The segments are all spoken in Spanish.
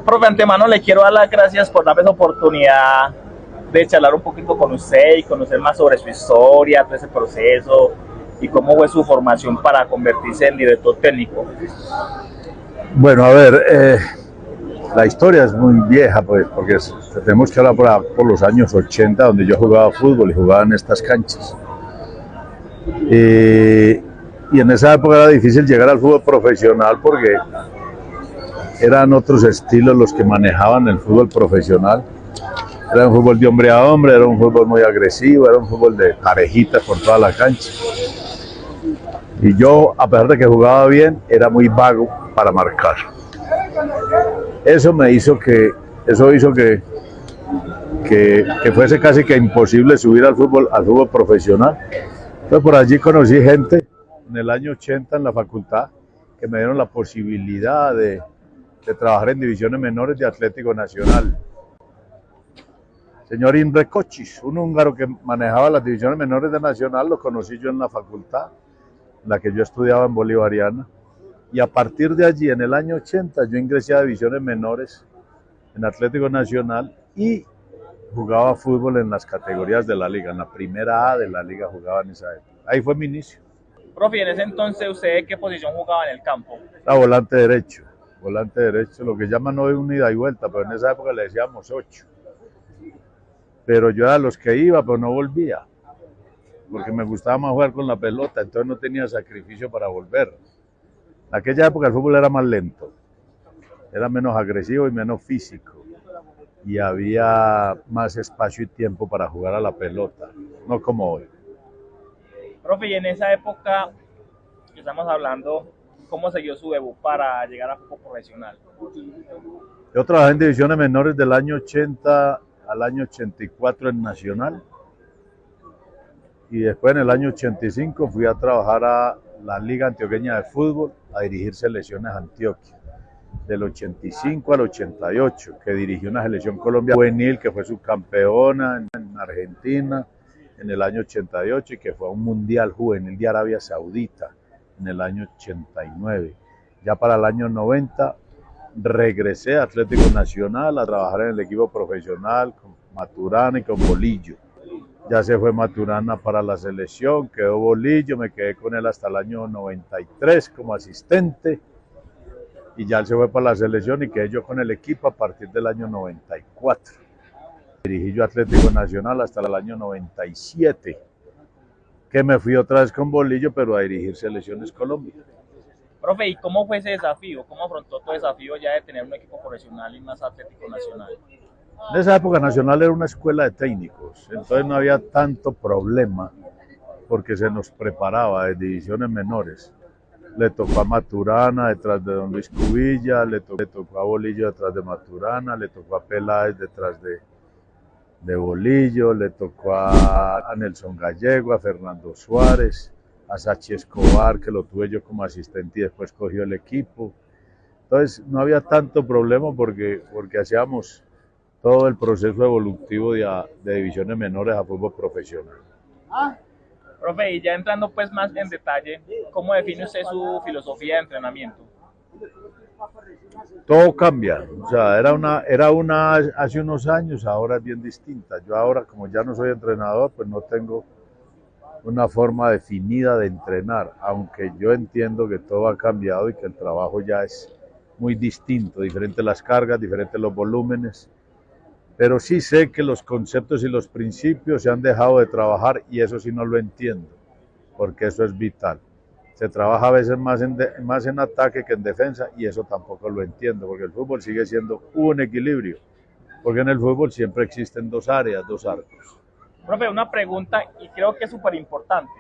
Profe, antemano le quiero dar las gracias por darme esa oportunidad de charlar un poquito con usted y conocer más sobre su historia, todo ese proceso y cómo fue su formación para convertirse en director técnico. Bueno, a ver, la historia es muy vieja, pues, porque tenemos que hablar por los años 80, donde yo jugaba fútbol y jugaba en estas canchas. Y en esa época era difícil llegar al fútbol profesional porque eran otros estilos los que manejaban el fútbol profesional. Era un fútbol de hombre a hombre, era un fútbol muy agresivo, era un fútbol de parejitas por toda la cancha. Y yo, a pesar de que jugaba bien, era muy vago para marcar. Eso hizo que fuese casi que imposible subir al fútbol profesional. Entonces por allí conocí gente en el año 80 en la facultad que me dieron la posibilidad de trabajar en divisiones menores de Atlético Nacional. Señor Imre Kochis, un húngaro que manejaba las divisiones menores de Nacional, lo conocí yo en la facultad, en la que yo estudiaba en Bolivariana. Y a partir de allí, en el año 80, yo ingresé a divisiones menores en Atlético Nacional y jugaba fútbol en las categorías de la liga, en la primera A de la liga jugaba en esa época. Ahí fue mi inicio. Profe, en ese entonces, ¿usted qué posición jugaba en el campo? Era volante derecho, lo que llaman hoy un ida y vuelta, pero en esa época le decíamos 8. Pero yo era los que iba, pero no volvía, porque me gustaba más jugar con la pelota, entonces no tenía sacrificio para volver. En aquella época el fútbol era más lento, era menos agresivo y menos físico, y había más espacio y tiempo para jugar a la pelota, no como hoy. Profe, y en esa época que estamos hablando, ¿cómo se dio su debut para llegar a fútbol profesional? Yo trabajé en divisiones menores del año 80 al año 84 en Nacional, y después en el año 85 fui a trabajar a la Liga Antioqueña de Fútbol a dirigir selecciones Antioquia, del 85 al 88, que dirigió una selección Colombia juvenil que fue subcampeona en Argentina en el año 88 y que fue a un mundial juvenil de Arabia Saudita en el año 89. Ya para el año 90 regresé a Atlético Nacional a trabajar en el equipo profesional con Maturana y con Bolillo. Ya se fue Maturana para la selección, quedó Bolillo, me quedé con él hasta el año 93 como asistente y ya él se fue para la selección y quedé yo con el equipo a partir del año 94. Dirigí yo Atlético Nacional hasta el año 97, que me fui otra vez con Bolillo, pero a dirigir Selecciones Colombia. Profe, ¿y cómo fue ese desafío? ¿Cómo afrontó todo el desafío ya de tener un equipo profesional y más Atlético Nacional? En esa época Nacional era una escuela de técnicos, entonces no había tanto problema porque se nos preparaba de divisiones menores. Le tocó a Maturana detrás de don Luis Cubilla, le tocó a Bolillo detrás de Maturana, le tocó a Peláez detrás de Bolillo, le tocó a Nelson Gallego, a Fernando Suárez, a Sachi Escobar, que lo tuve yo como asistente y después cogió el equipo. Entonces no había tanto problema porque hacíamos todo el proceso evolutivo de divisiones menores a fútbol profesional. Profe, y ya entrando pues más en detalle, ¿cómo define usted su filosofía de entrenamiento? Todo cambia, o sea, era una hace unos años, ahora es bien distinta. Yo ahora, como ya no soy entrenador, pues no tengo una forma definida de entrenar, aunque yo entiendo que todo ha cambiado y que el trabajo ya es muy distinto, diferentes las cargas, diferentes los volúmenes, pero sí sé que los conceptos y los principios se han dejado de trabajar y eso sí no lo entiendo, porque eso es vital. Se trabaja a veces más en ataque que en defensa y eso tampoco lo entiendo, porque el fútbol sigue siendo un equilibrio, porque en el fútbol siempre existen dos áreas, dos arcos. Profe, una pregunta y creo que es súper importante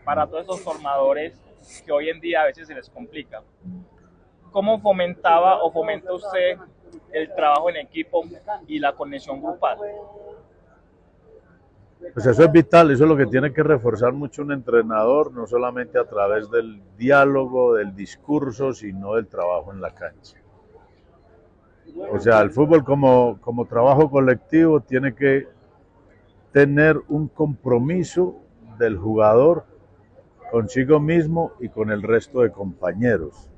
para todos esos formadores que hoy en día a veces se les complica. ¿Cómo fomentaba o fomenta usted el trabajo en equipo y la conexión grupal? Pues eso es vital, eso es lo que tiene que reforzar mucho un entrenador, no solamente a través del diálogo, del discurso, sino del trabajo en la cancha. O sea, el fútbol como trabajo colectivo tiene que tener un compromiso del jugador consigo mismo y con el resto de compañeros.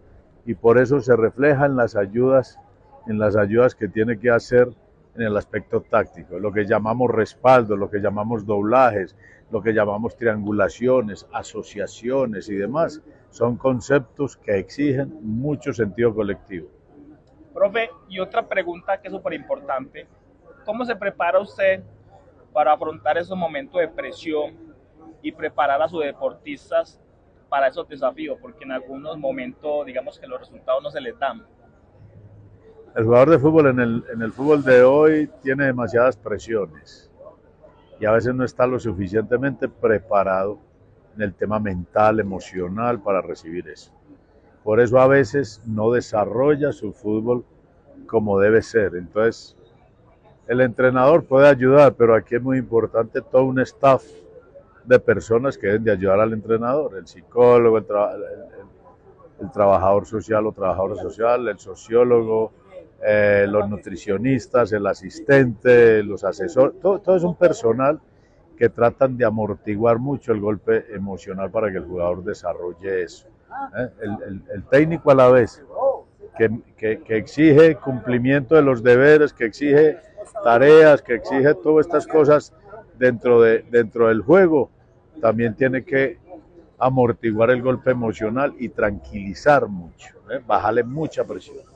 Y por eso se refleja en las ayudas en las ayudas que tiene que hacer en el aspecto táctico, lo que llamamos respaldo, lo que llamamos doblajes, lo que llamamos triangulaciones, asociaciones y demás, son conceptos que exigen mucho sentido colectivo. Profe, y otra pregunta que es súper importante, ¿cómo se prepara usted para afrontar esos momentos de presión y preparar a sus deportistas para esos desafíos? Porque en algunos momentos, digamos que los resultados no se les dan. El jugador de fútbol en el fútbol de hoy tiene demasiadas presiones y a veces no está lo suficientemente preparado en el tema mental, emocional para recibir eso. Por eso a veces no desarrolla su fútbol como debe ser. Entonces, el entrenador puede ayudar, pero aquí es muy importante todo un staff de personas que deben de ayudar al entrenador, el psicólogo, el trabajador social o trabajadora social, el sociólogo, los nutricionistas, el asistente, los asesores, todo es un personal que tratan de amortiguar mucho el golpe emocional para que el jugador desarrolle eso. El técnico a la vez, que exige cumplimiento de los deberes, que exige tareas, que exige todas estas cosas dentro del juego, también tiene que amortiguar el golpe emocional y tranquilizar mucho, bajarle mucha presión.